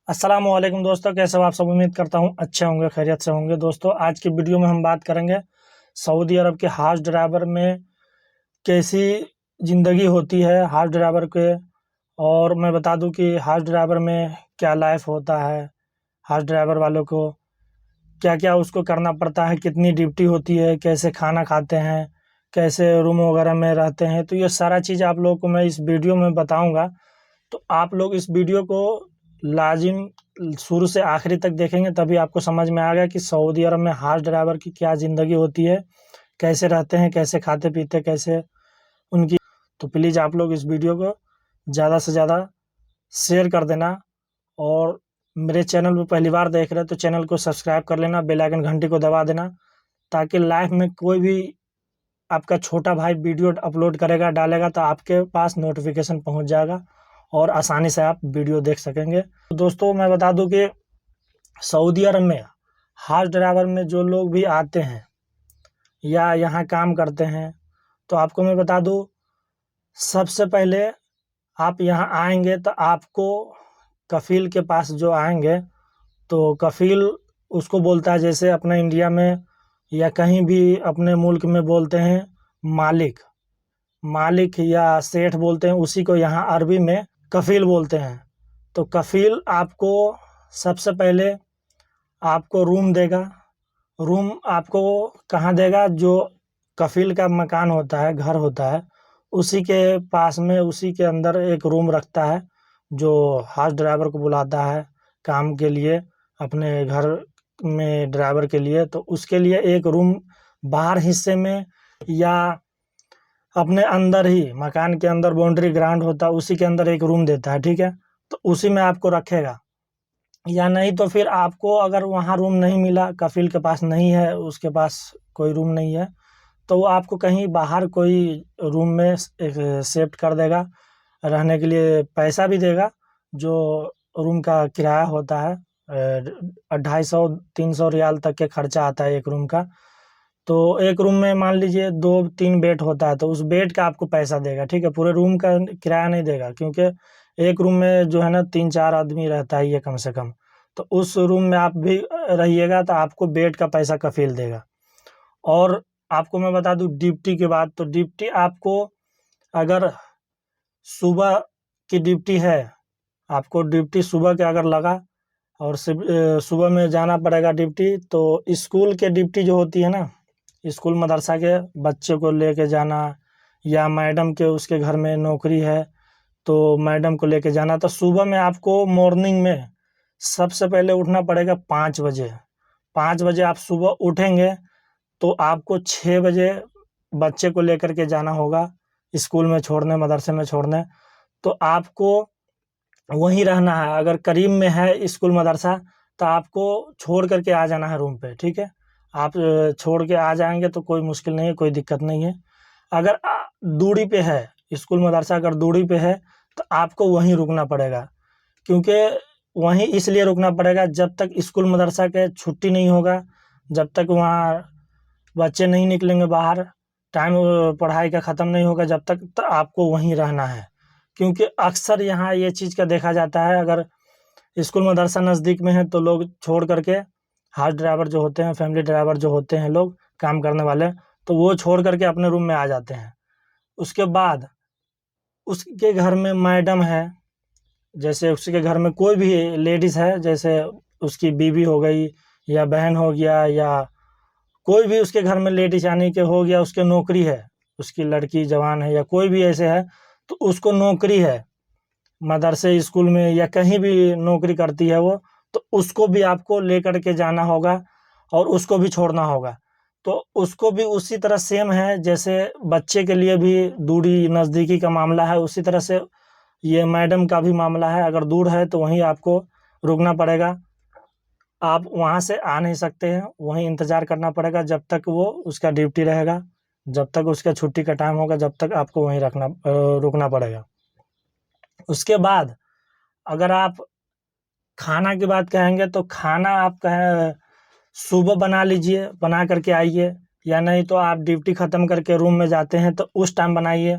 अस्सलाम वालेकुम दोस्तों, कैसे हो आप सब। उम्मीद करता हूँ अच्छे होंगे, खैरियत से होंगे। दोस्तों, आज की वीडियो में हम बात करेंगे सऊदी अरब के हाउस ड्राइवर में कैसी ज़िंदगी होती है हाउस ड्राइवर के। और मैं बता दूं कि हाउस ड्राइवर में क्या लाइफ होता है, हाउस ड्राइवर वालों को क्या क्या उसको करना पड़ता है, कितनी ड्यूटी होती है, कैसे खाना खाते हैं, कैसे रूम वगैरह में रहते हैं। तो ये सारा चीज़ आप लोगों को मैं इस वीडियो में बताऊँगा। तो आप लोग इस वीडियो को लाजिम शुरू से आखिरी तक देखेंगे, तभी आपको समझ में आएगा कि सऊदी अरब में हाउस ड्राइवर की क्या ज़िंदगी होती है, कैसे रहते हैं, कैसे खाते पीते, कैसे उनकी। तो प्लीज़ आप लोग इस वीडियो को ज़्यादा से ज़्यादा शेयर कर देना। और मेरे चैनल पे पहली बार देख रहे हैं तो चैनल को सब्सक्राइब कर लेना, बेल आइकन घंटी को दबा देना, ताकि लाइफ में कोई भी आपका छोटा भाई वीडियो अपलोड करेगा, डालेगा, तो आपके पास नोटिफिकेशन पहुंच जाएगा और आसानी से आप वीडियो देख सकेंगे। तो दोस्तों, मैं बता दूं कि सऊदी अरब में हाउस ड्राइवर में जो लोग भी आते हैं या यहाँ काम करते हैं, तो आपको मैं बता दूं, सबसे पहले आप यहाँ आएंगे तो आपको कफील के पास जो आएंगे, तो कफील उसको बोलता है, जैसे अपने इंडिया में या कहीं भी अपने मुल्क में बोलते हैं मालिक। मालिक या सेठ बोलते हैं, उसी को यहाँ अरबी में कफील बोलते हैं। तो कफील आपको सबसे पहले आपको रूम देगा। रूम आपको कहाँ देगा? जो कफील का मकान होता है, घर होता है, उसी के पास में, उसी के अंदर एक रूम रखता है, जो हाउस ड्राइवर को बुलाता है काम के लिए, अपने घर में ड्राइवर के लिए। तो उसके लिए एक रूम बाहर हिस्से में या अपने अंदर ही मकान के अंदर बाउंड्री ग्राउंड होता है, उसी के अंदर एक रूम देता है, ठीक है। तो उसी में आपको रखेगा। या नहीं तो फिर आपको अगर वहाँ रूम नहीं मिला, कफील के पास नहीं है, उसके पास कोई रूम नहीं है, तो वो आपको कहीं बाहर कोई रूम में एक शिफ्ट कर देगा। रहने के लिए पैसा भी देगा, जो रूम का किराया होता है 250-300 रियाल तक के खर्चा आता है एक रूम का। तो एक रूम में मान लीजिए 2-3 बेड होता है, तो उस बेड का आपको पैसा देगा, ठीक है। पूरे रूम का किराया नहीं देगा, क्योंकि एक रूम में जो है ना 3-4 आदमी रहता है ये कम से कम। तो उस रूम में आप भी रहिएगा तो आपको बेड का पैसा कफील देगा। और आपको मैं बता दूं ड्यूटी के बाद, तो ड्यूटी आपको अगर सुबह की ड्यूटी है, आपको ड्यूटी सुबह के अगर लगा और सुबह में जाना पड़ेगा ड्यूटी, तो स्कूल के ड्यूटी जो होती है ना, स्कूल मदरसा के बच्चे को लेके जाना, या मैडम के उसके घर में नौकरी है तो मैडम को लेके जाना, तो सुबह में आपको मॉर्निंग में सबसे पहले उठना पड़ेगा 5 बजे। 5 बजे आप सुबह उठेंगे तो आपको 6 बजे बच्चे को लेकर के जाना होगा स्कूल में छोड़ने, मदरसे में छोड़ने। तो आपको वहीं रहना है। अगर करीब में है स्कूल मदरसा, तो आपको छोड़ करके आ जाना है रूम पे, ठीक है। आप छोड़ के आ जाएंगे तो कोई मुश्किल नहीं है, कोई दिक्कत नहीं है। अगर दूरी पे है स्कूल मदरसा, अगर दूरी पे है, तो आपको वहीं रुकना पड़ेगा। क्योंकि वहीं इसलिए रुकना पड़ेगा, जब तक स्कूल मदरसा के छुट्टी नहीं होगा, जब तक वहाँ बच्चे नहीं निकलेंगे बाहर, टाइम पढ़ाई का ख़त्म नहीं होगा, जब तक तो आपको वहीं रहना है। क्योंकि अक्सर यहाँ ये चीज़ का देखा जाता है, अगर स्कूल मदरसा नज़दीक में है तो लोग छोड़ करके, हाउस ड्राइवर जो होते हैं, फैमिली ड्राइवर जो होते हैं, लोग काम करने वाले, तो वो छोड़ करके अपने रूम में आ जाते हैं। उसके बाद उसके घर में मैडम है, जैसे उसके घर में कोई भी लेडीज़ है, जैसे उसकी बीवी हो गई या बहन हो गया, या कोई भी उसके घर में लेडीज यानी कि हो गया, उसके नौकरी है, उसकी लड़की जवान है या कोई भी ऐसे है, तो उसको नौकरी है मदरसे, स्कूल में या कहीं भी नौकरी करती है वो, तो उसको भी आपको लेकर के जाना होगा और उसको भी छोड़ना होगा। तो उसको भी उसी तरह सेम है, जैसे बच्चे के लिए भी दूरी नज़दीकी का मामला है, उसी तरह से ये मैडम का भी मामला है। अगर दूर है तो वहीं आपको रुकना पड़ेगा। आप वहाँ से आ नहीं सकते हैं, वहीं इंतज़ार करना पड़ेगा जब तक वो उसका ड्यूटी रहेगा, जब तक उसका छुट्टी का टाइम होगा, जब तक आपको वहीं रुकना पड़ेगा। उसके बाद अगर आप खाना की बात कहेंगे, तो खाना आप कहें सुबह बना लीजिए, बना करके आइए, या नहीं तो आप ड्यूटी ख़त्म करके रूम में जाते हैं तो उस टाइम बनाइए।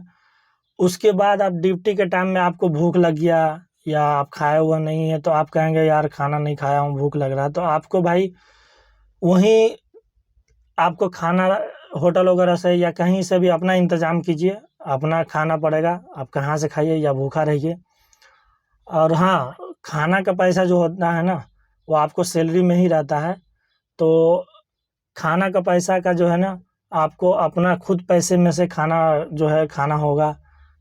उसके बाद आप ड्यूटी के टाइम में आपको भूख लग गया या आप खाए हुआ नहीं है तो आप कहेंगे यार खाना नहीं खाया हूँ, भूख लग रहा है, तो आपको भाई वहीं आपको खाना होटल वगैरह से या कहीं से भी अपना इंतज़ाम कीजिए, अपना खाना पड़ेगा, आप कहाँ से खाइए या भूखा रहिए। और हाँ, खाना का पैसा जो होता है ना, वो आपको सैलरी में ही रहता है, तो खाना का पैसा का जो है ना, आपको अपना खुद पैसे में से खाना जो है खाना होगा,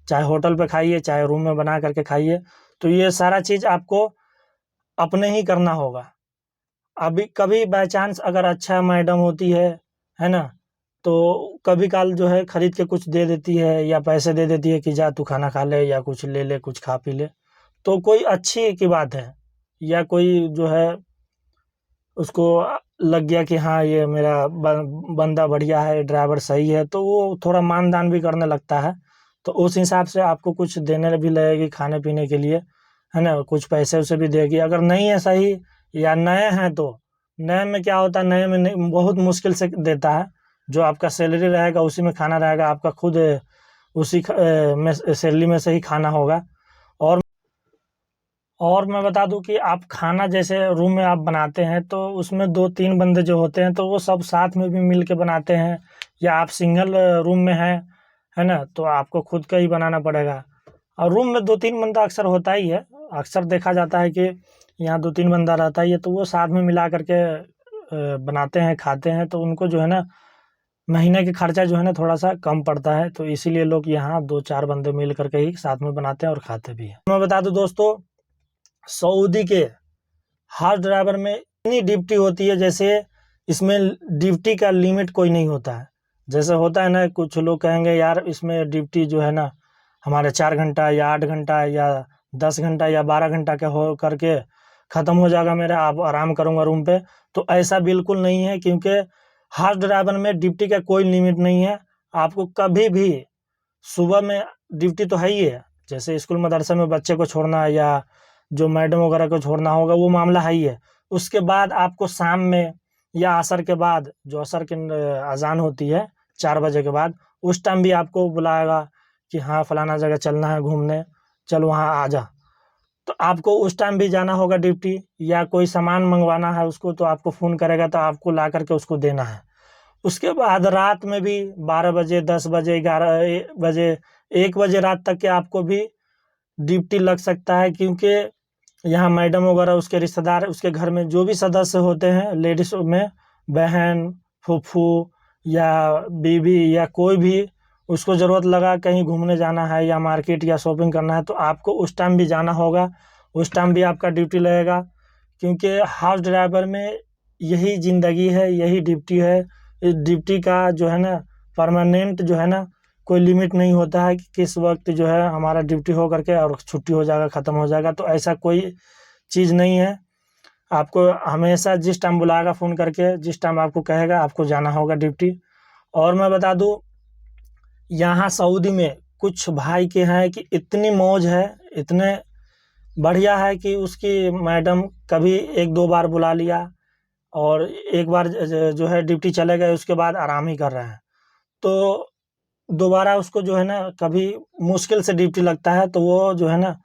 चाहे होटल पे खाइए, चाहे रूम में बना करके खाइए, तो ये सारा चीज़ आपको अपने ही करना होगा। अभी कभी बाय चांस अगर अच्छा मैडम होती है ना? तो कभी काल जो है खरीद के कुछ दे देती है या पैसे दे देती है कि जा तू खाना खा ले या कुछ ले ले, कुछ खा पी ले, तो कोई अच्छी की बात है। या कोई जो है उसको लग गया कि हाँ ये मेरा बंदा बढ़िया है, ड्राइवर सही है, तो वो थोड़ा मान-दान भी करने लगता है। तो उस हिसाब से आपको कुछ देने भी लगेगी खाने-पीने के लिए, है ना? कुछ पैसे-वैसे भी देगी। अगर नहीं है सही या नए हैं तो, नए में क्या होता है, नए में नहीं बहुत मुश्किल से देता है। जो आपका सैलरी रहेगा उसी में खाना रहेगा, आपका खुद उसी में सैलरी में से ही खाना होगा। और और मैं बता दूँ कि आप खाना जैसे रूम में आप बनाते हैं तो उसमें 2-3 बंदे जो होते हैं तो वो सब साथ में भी मिल के बनाते हैं, या आप सिंगल रूम में हैं, है ना? तो आपको खुद का ही बनाना पड़ेगा। और रूम में 2-3 बंदा अक्सर होता ही है, अक्सर देखा जाता है कि यहाँ 2-3 बंदा रहता ही है, तो वो साथ में मिला कर के बनाते हैं, खाते हैं, तो उनको जो है ना महीने के खर्चा जो है ना थोड़ा-सा कम पड़ता है, तो इसीलिए लोग यहाँ 2-4 बंदे मिल कर के ही साथ में बनाते हैं और खाते भी हैं। मैं बता दूँ दोस्तों, सऊदी के हर ड्राइवर में इतनी ड्यूटी होती है, जैसे इसमें ड्यूटी का लिमिट कोई नहीं होता है। जैसे होता है ना, कुछ लोग कहेंगे यार इसमें ड्यूटी जो है ना हमारे 4 घंटा या 8 घंटा या 10 घंटा या 12 घंटा का हो करके ख़त्म हो जाएगा मेरा, अब आराम करूँगा रूम पे। तो ऐसा बिल्कुल नहीं है, क्योंकि हर ड्राइवर में ड्यूटी का कोई लिमिट नहीं है। आपको कभी भी सुबह में ड्यूटी तो है ही है, जैसे स्कूल मदरसा में बच्चे को छोड़ना या जो मैडम वगैरह को छोड़ना होगा वो मामला है ही है। उसके बाद आपको शाम में या असर के बाद, जो असर की अज़ान होती है 4 बजे के बाद, उस टाइम भी आपको बुलाएगा कि हाँ फलाना जगह चलना है घूमने, चल वहाँ आ जा। तो आपको उस टाइम भी जाना होगा ड्यूटी, या कोई सामान मंगवाना है उसको तो आपको फ़ोन करेगा तो आपको ला कर के उसको देना है। उसके बाद रात में भी 12 बजे, 10 बजे, 11 बजे, 1 बजे रात तक के आपको भी ड्यूटी लग सकता है, क्योंकि यहाँ मैडम वगैरह उसके रिश्तेदार उसके घर में जो भी सदस्य होते हैं, लेडीज़ में बहन, फूफू या बीवी या कोई भी, उसको ज़रूरत लगा कहीं घूमने जाना है या मार्केट या शॉपिंग करना है, तो आपको उस टाइम भी जाना होगा, उस टाइम भी आपका ड्यूटी लगेगा। क्योंकि हाउस ड्राइवर में यही ज़िंदगी है, यही ड्यूटी है। इस ड्यूटी का जो है ना परमानेंट जो है ना कोई लिमिट नहीं होता है कि किस वक़्त जो है हमारा ड्यूटी हो करके और छुट्टी हो जाएगा, ख़त्म हो जाएगा, तो ऐसा कोई चीज़ नहीं है। आपको हमेशा जिस टाइम बुलाएगा फ़ोन करके, जिस टाइम आपको कहेगा आपको जाना होगा ड्यूटी। और मैं बता दूँ, यहाँ सऊदी में कुछ भाई के हैं कि इतनी मौज है, इतने बढ़िया है कि उसकी मैडम कभी 1-2 बार बुला लिया और एक बार जो है ड्यूटी चले गए, उसके बाद आराम ही कर रहे हैं। तो दोबारा उसको जो है ना कभी मुश्किल से ड्यूटी लगता है, तो वो जो है ना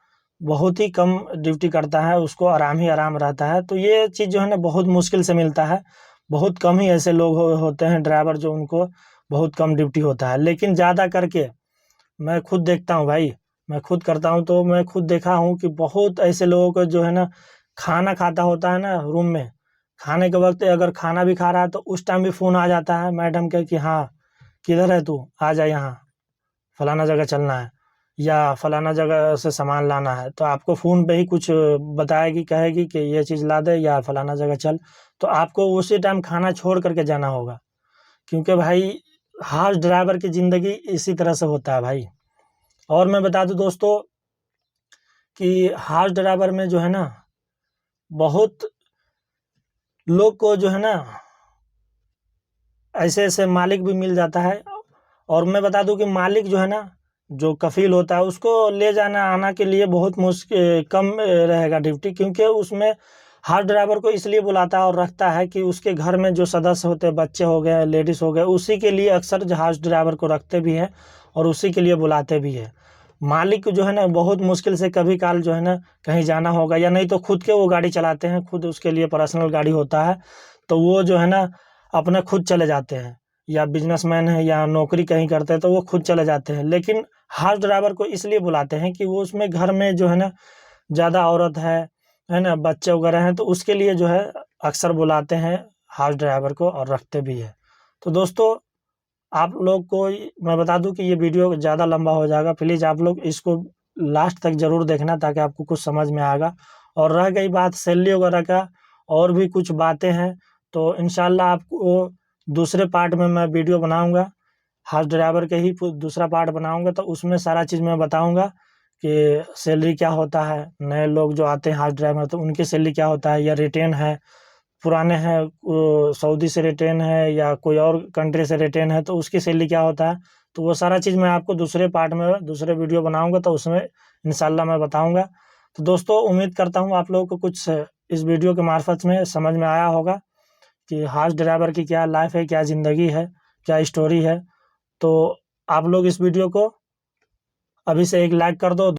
बहुत ही कम ड्यूटी करता है, उसको आराम ही आराम रहता है। तो ये चीज़ जो है ना बहुत मुश्किल से मिलता है, बहुत कम ही ऐसे लोग होते हैं ड्राइवर जो उनको बहुत कम ड्यूटी होता है। लेकिन ज़्यादा करके मैं खुद देखता हूँ भाई, मैं खुद करता हूँ, तो मैं खुद देखा हूँ कि बहुत ऐसे लोगों को जो है ना खाना खाता होता है ना रूम में, खाने के वक़्त अगर खाना भी खा रहा है तो उस टाइम भी फ़ोन आ जाता है मैडम के कि हाँ, किधर है तू? आ जा यहाँ, फलाना जगह चलना है या फलाना जगह से सामान लाना है। तो आपको फ़ोन पे ही कुछ बताएगी, कहेगी कि ये चीज़ ला दे या फलाना जगह चल, तो आपको उसी टाइम खाना छोड़ कर के जाना होगा। क्योंकि भाई हाउस ड्राइवर की ज़िंदगी इसी तरह से होता है भाई। और मैं बता दूँ दोस्तों कि हाउस ड्राइवर में जो है ना बहुत लोग को जो है ना ऐसे-ऐसे मालिक भी मिल जाता है। और मैं बता दूँ कि मालिक जो है ना, जो कफ़ील होता है उसको ले जाना आना के लिए बहुत कम रहेगा ड्यूटी, क्योंकि उसमें हर ड्राइवर को इसलिए बुलाता है और रखता है कि उसके घर में जो सदस्य होते हैं, बच्चे हो गए, लेडीज़ हो गए, उसी के लिए अक्सर जहाज़ ड्राइवर को रखते भी हैं और उसी के लिए बुलाते भी हैं। मालिक जो है ना बहुत मुश्किल से कभी काल जो है ना कहीं जाना होगा, या नहीं तो खुद के वो गाड़ी चलाते हैं, खुद उसके लिए पर्सनल गाड़ी होता है, तो वो जो है ना अपने खुद चले जाते हैं, या बिजनेसमैन है या नौकरी कहीं करते हैं तो वो खुद चले जाते हैं। लेकिन हाउस ड्राइवर को इसलिए बुलाते हैं कि वो उसमें घर में जो है ना ज़्यादा औरत है ना, बच्चे वगैरह हैं, तो उसके लिए जो है अक्सर बुलाते हैं हाउस ड्राइवर को, और रखते भी है। तो दोस्तों आप लोग को मैं बता दूं कि ये वीडियो ज़्यादा लंबा हो जाएगा, प्लीज़ आप लोग इसको लास्ट तक ज़रूर देखना, ताकि आपको कुछ समझ में आएगा। और रह गई बात सैलरी वगैरह का, और भी कुछ बातें हैं, तो इंशाल्लाह आपको दूसरे पार्ट में मैं वीडियो बनाऊंगा, हाउस ड्राइवर के ही दूसरा पार्ट बनाऊंगा, तो उसमें सारा चीज़ मैं बताऊंगा कि सैलरी क्या होता है, नए लोग जो आते हैं हाउस ड्राइवर तो उनकी सैलरी क्या होता है, या रिटेन है, पुराने हैं सऊदी से रिटेन है या कोई और कंट्री से रिटेन है तो उसकी सैलरी क्या होता है। तो वो सारा चीज़ मैं आपको दूसरे पार्ट में दूसरे वीडियो बनाऊंगा, तो उसमें इंशाल्लाह मैं बताऊंगा। तो दोस्तों उम्मीद करता हूँ आप लोगों को कुछ इस वीडियो के मार्फत में समझ में आया होगा कि हाउस ड्राइवर की क्या लाइफ है, क्या ज़िंदगी है, क्या स्टोरी है। तो आप लोग इस वीडियो को अभी से एक लाइक कर दो।